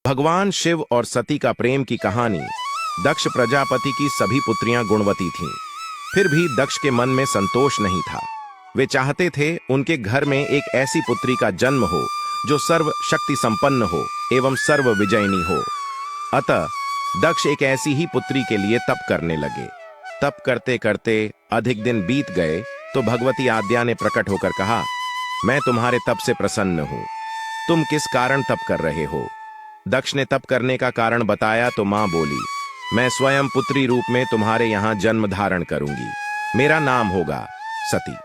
भगवान शिव और सती का प्रेम की कहानी। दक्ष प्रजापति की सभी पुत्रियां गुणवती थीं। फिर भी दक्ष के मन में संतोष नहीं था। वे चाहते थे उनके घर में एक ऐसी पुत्री का जन्म हो जो सर्व शक्ति संपन्न हो एवं सर्व विजयिनी हो। अतः दक्ष एक ऐसी ही पुत्री के लिए तप करने लगे। तप करते करते अधिक दिन बीत गए तो भगवती आद्या ने प्रकट होकर कहा, मैं तुम्हारे तप से प्रसन्न हूं। तुम किस कारण तप कर रहे हो? दक्ष ने तप करने का कारण बताया तो मां बोली, मैं स्वयं पुत्री रूप में तुम्हारे यहां जन्म धारण करूंगी। मेरा नाम होगा सती।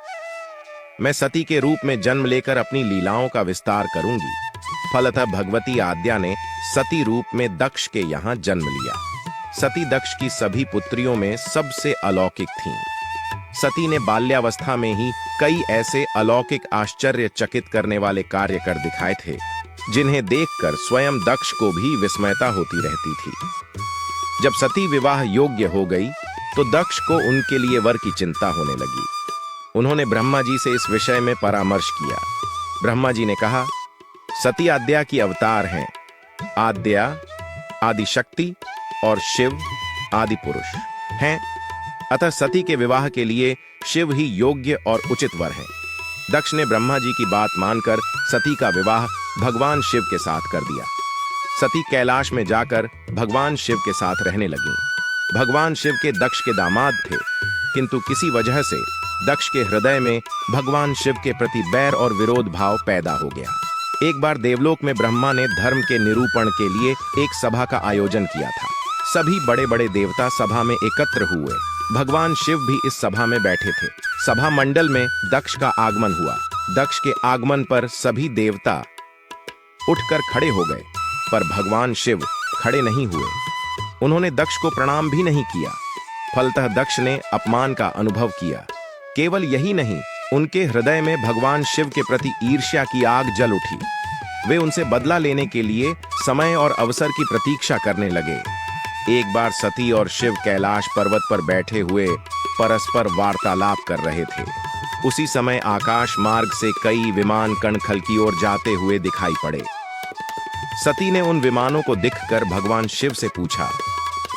मैं सती के रूप में जन्म लेकर अपनी लीलाओं का विस्तार करूंगी। फलतः भगवती आद्या ने सती रूप में दक्ष के यहां जन्म लिया। सती दक्ष की सभी पुत्रियों में सबसे अलौकिक थीं। सती ने बाल्यावस्था में ही कई ऐसे अलौकिक आश्चर्यचकित करने वाले कार्य कर दिखाए थे जिन्हें देखकर स्वयं दक्ष को भी विस्मयता होती रहती थी। जब सती विवाह योग्य हो गई तो दक्ष को उनके लिए वर की चिंता होने लगी। उन्होंने ब्रह्मा जी से इस विषय में परामर्श किया। ब्रह्मा जी ने कहा, सती आद्या की अवतार हैं। आद्या आदि शक्ति और शिव आदि पुरुष हैं। अतः सती के विवाह के लिए शिव ही योग्य और उचित वर है। दक्ष ने ब्रह्मा जी की बात मानकर सती का विवाह भगवान शिव के साथ कर दिया। सती कैलाश में जाकर भगवान शिव के साथ रहने लगी। भगवान शिव के दक्ष के दामाद थे, किंतु किसी वजह से दक्ष के हृदय में भगवान शिव के प्रति बैर और विरोध भाव पैदा हो गया। एक बार देवलोक में ब्रह्मा ने धर्म के निरूपण के लिए एक सभा का आयोजन किया था। सभी बड़े बड़े देवता सभा में एकत्र हुए। भगवान शिव भी इस सभा में बैठे थे। सभा मंडल में दक्ष का आगमन हुआ। दक्ष के आगमन पर सभी देवता उठकर खड़े हो गए, पर भगवान शिव खड़े नहीं हुए। उन्होंने दक्ष को प्रणाम भी नहीं किया। फलतः दक्ष ने अपमान का अनुभव किया। केवल यही नहीं, उनके हृदय में भगवान शिव के प्रति ईर्ष्या की आग जल उठी। वे उनसे बदला लेने के लिए समय और अवसर की प्रतीक्षा करने लगे। एक बार सती और शिव कैलाश पर्वत पर बैठे हुए परस्पर वार्तालाप कर रहे थे। उसी समय आकाश मार्ग से कई विमान कणखल की ओर जाते हुए दिखाई पड़े। सती ने उन विमानों को दिखकर भगवान शिव से पूछा,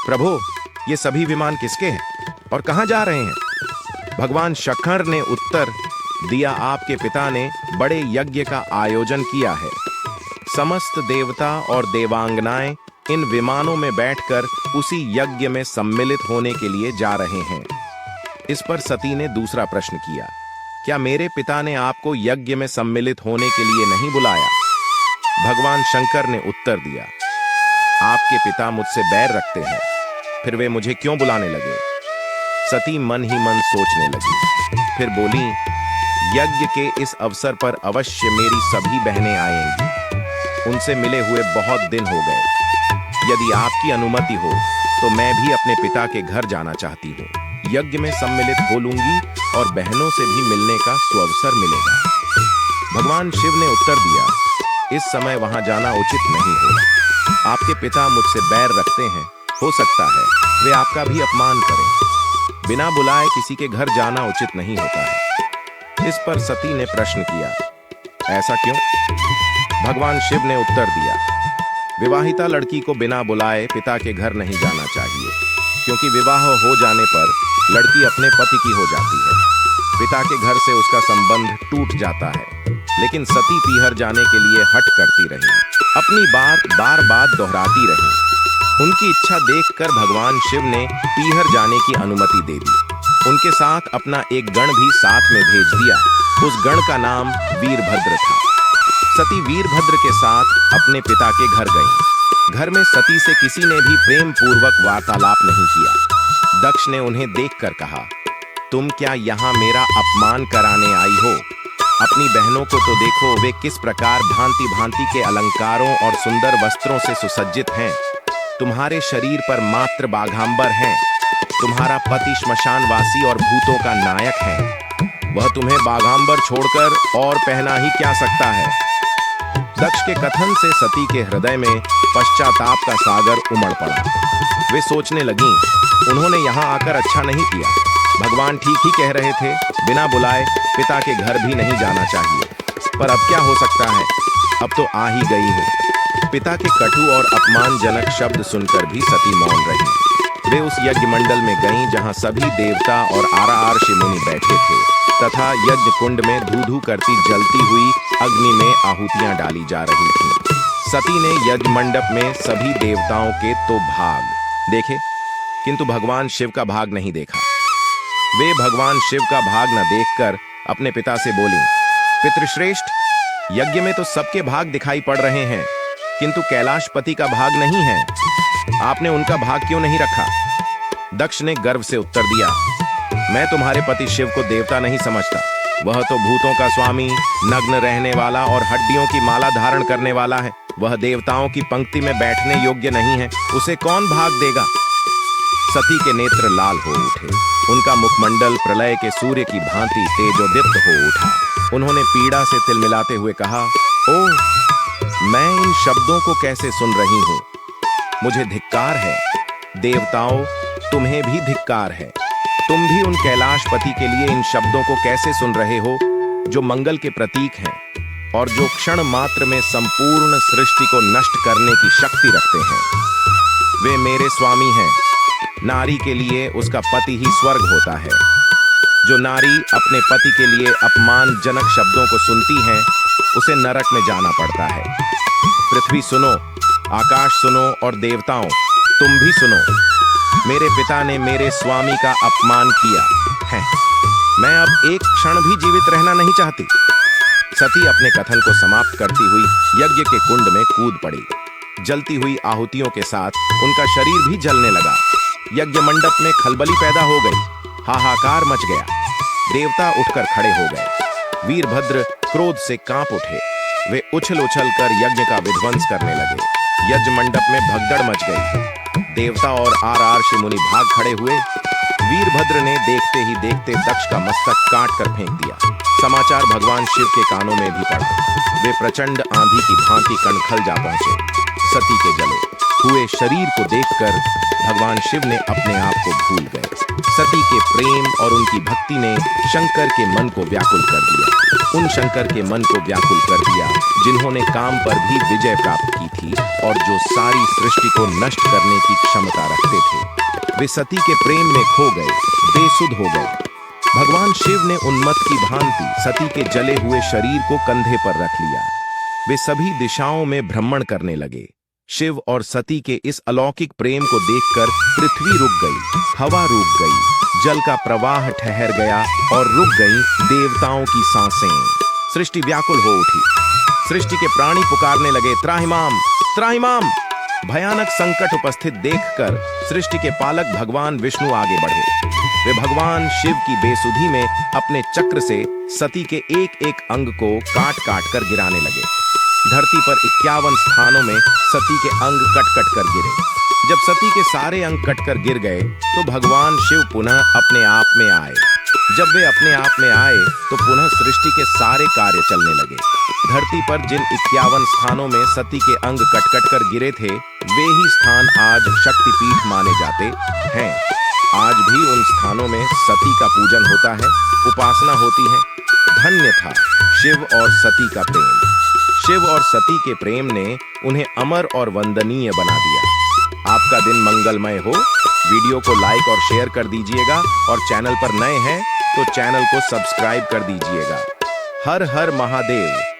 प्रभु, ये सभी विमान किसके हैं और कहां जा रहे हैं? भगवान शंकर ने उत्तर दिया, आपके पिता ने बड़े यज्ञ का आयोजन किया है। समस्त देवता और देवांगनाएं इन विमानों में बैठकर उसी यज्ञ में सम्मिलित होने के लिए जा रहे हैं। इस पर सती ने दूसरा प्रश्न किया, क्या मेरे पिता ने आपको यज्ञ में सम्मिलित होने के लिए नहीं बुलाया? भगवान शंकर ने उत्तर दिया, आपके पिता मुझसे बैर रखते हैं, फिर वे मुझे क्यों बुलाने लगे? सती मन ही मन सोचने लगी। फिर बोली, यज्ञ के इस अवसर पर अवश्य मेरी सभी बहनें आएंगी। उनसे मिले हुए बहुत दिन हो गए। यदि आपकी अनुमति हो तो मैं भी अपने पिता के घर जाना चाहती हूँ। यज्ञ में सम्मिलित हो लूंगी और बहनों से भी मिलने का सुअवसर मिलेगा। भगवान शिव ने उत्तर दिया, इस समय वहां जाना उचित नहीं होगा। आपके पिता मुझसे बैर रखते हैं, हो सकता है वे आपका भी अपमान करें। बिना बुलाए किसी के घर जाना उचित नहीं होता है। इस पर सती ने प्रश्न किया, ऐसा क्यों? भगवान शिव ने उत्तर दिया, विवाहिता लड़की को बिना बुलाए पिता के घर नहीं जाना चाहिए, क्योंकि विवाह हो जाने पर लड़की अपने पति की हो जाती है। पिता के घर से उसका संबंध टूट जाता है। लेकिन सती पीहर जाने के लिए हठ करती रही, अपनी बात बार बार दोहराती रही। उनकी इच्छा देखकर भगवान शिव ने पीहर जाने की अनुमति दे दी। उनके साथ अपना एक गण भी साथ में भेज दिया। उस गण का नाम वीरभद्र था। सती वीरभद्र के साथ अपने पिता के घर गई। घर में सती से किसी ने भी प्रेम पूर्वक वार्तालाप नहीं किया। दक्ष ने उन्हें देखकर कहा, तुम क्या यहाँ मेरा अपमान कराने आई हो? अपनी बहनों को तो देखो, वे किस प्रकार भांति भांति के अलंकारों और सुंदर वस्त्रों से सुसज्जित हैं। तुम्हारे शरीर पर मात्र बाघांबर हैं। तुम्हारा पति श्मशानवासी और भूतों का नायक है। वह तुम्हें बाघांबर छोड़कर और पहना ही क्या सकता है? दक्ष के कथन से सती के हृदय में पश्चाताप का सागर उमड़ पड़ा। वे सोचने लगीं, उन्होंने यहाँ आकर अच्छा नहीं किया। भगवान ठीक ही कह रहे थे, बिना बुलाए पिता के घर भी नहीं जाना चाहिए। पर अब क्या हो सकता है, अब तो आ ही गई हूँ। पिता के कटु और अपमानजनक शब्द सुनकर भी सती मौन रही। वे उस यज्ञ मंडल में गईं जहां सभी देवता और आरआर मुनि बैठे थे तथा यज्ञ कुंड में धू-धू करती जलती हुई अग्नि में आहुतियां डाली जा रही थीं। सती ने यज्ञ मंडप में सभी देवताओं के तो भाग देखे, किंतु भगवान शिव का भाग नहीं देखा। वे भगवान शिव का भाग न देखकर अपने पिता से बोली, पितृश्रेष्ठ, यज्ञ में तो सबके भाग दिखाई पड़ रहे हैं, किंतु कैलाशपति का भाग नहीं है। आपने उनका भाग क्यों नहीं रखा? दक्ष ने गर्व से उत्तर दिया, मैं तुम्हारे पति शिव को देवता नहीं समझता। वह तो भूतों का स्वामी, नग्न रहने वाला और हड्डियों की माला धारण करने वाला है। वह देवताओं की पंक्ति में बैठने योग्य नहीं है, उसे कौन भाग देगा? सती के नेत्र लाल हो उठे, उनका मुखमंडल प्रलय के सूर्य की भांति तेजोदीप्त हो उठा। उन्होंने पीड़ा से तिलमिलाते हुए कहा, ओह, मैं इन शब्दों को कैसे सुन रही हूं? मुझे धिक्कार है। देवताओं, तुम्हें भी धिक्कार है। तुम भी उन कैलाशपति के लिए इन शब्दों को कैसे सुन रहे हो जो मंगल के प्रतीक हैं और जो क्षण मात्र में संपूर्ण सृष्टि को नष्ट करने की शक्ति रखते हैं। वे मेरे स्वामी हैं। नारी के लिए उसका पति ही स्वर्ग होता है। जो नारी अपने पति के लिए अपमानजनक शब्दों को सुनती है, उसे नरक में जाना पड़ता है। पृथ्वी सुनो, आकाश सुनो और देवताओं, तुम भी सुनो। मेरे पिता ने मेरे स्वामी का अपमान किया है। मैं अब एक क्षण भी जीवित रहना नहीं चाहती। सती अपने कथन को समाप्त करती हुई यज्ञ के कुंड में कूद पड़ी। जलती हुई आहुतियों के साथ उनका शरीर भी जलने लगा। यज्ञ मंडप में खलबली पैदा हो गई, हाहाकार मच गया। देवता उठकर खड़े हो गए। वीरभद्र क्रोध से कांप उठे। वे उछल उछल कर यज्ञ का विध्वंस करने लगे। यज्ञ मंडप में भगदड़ मच गई। देवता और आरआर मुनि भाग खड़े हुए। वीरभद्र ने देखते ही देखते दक्ष का मस्तक काट कर फेंक दिया। समाचार भगवान शिव के कानों में भी पड़ा। वे प्रचंड आंधी की भांति कणखल जा पहुंचे। सती के जले हुए शरीर को देखकर भगवान शिव ने अपने आप को भूल गए। सती के प्रेम और उनकी भक्ति ने शंकर के मन को व्याकुल कर दिया। उन शंकर के मन को व्याकुल कर दिया जिन्होंने काम पर भी विजय प्राप्त की थी और जो सारी सृष्टि को नष्ट करने की क्षमता रखते थे। वे सती के प्रेम में खो गए, बेसुध हो गए। भगवान शिव ने उन्मत्त की भांति सती के जले हुए शरीर को कंधे पर रख लिया। वे सभी दिशाओं में भ्रमण करने लगे। शिव और सती के इस अलौकिक प्रेम को देखकर पृथ्वी रुक गई, हवा रुक गई, जल का प्रवाह ठहर गया और रुक गई देवताओं की सांसें। सृष्टि व्याकुल हो उठी। सृष्टि के प्राणी पुकारने लगे, त्राहिमाम, त्राहिमाम। भयानक संकट उपस्थित देखकर सृष्टि के पालक भगवान विष्णु आगे बढ़े। वे भगवान शिव की बेसुधी में अपने चक्र से सती के एक एक अंग को काट काट कर गिराने लगे। धरती पर 51 स्थानों में सती के अंग कट कट कर गिरे। जब सती के सारे अंग कटकर गिर गए तो भगवान शिव पुनः अपने आप में आए। जब वे अपने आप में आए तो पुनः सृष्टि के सारे कार्य चलने लगे। धरती पर जिन 51 स्थानों में सती के अंग कट कट कर गिरे थे, वे ही स्थान आज शक्तिपीठ माने जाते हैं। आज भी उन स्थानों में सती का पूजन होता है, उपासना होती है। धन्य था शिव और सती का प्रेम। शिव और सती के प्रेम ने उन्हें अमर और वंदनीय बना दिया। आपका दिन मंगलमय हो। वीडियो को लाइक और शेयर कर दीजिएगा और चैनल पर नए हैं तो चैनल को सब्सक्राइब कर दीजिएगा। हर हर महादेव।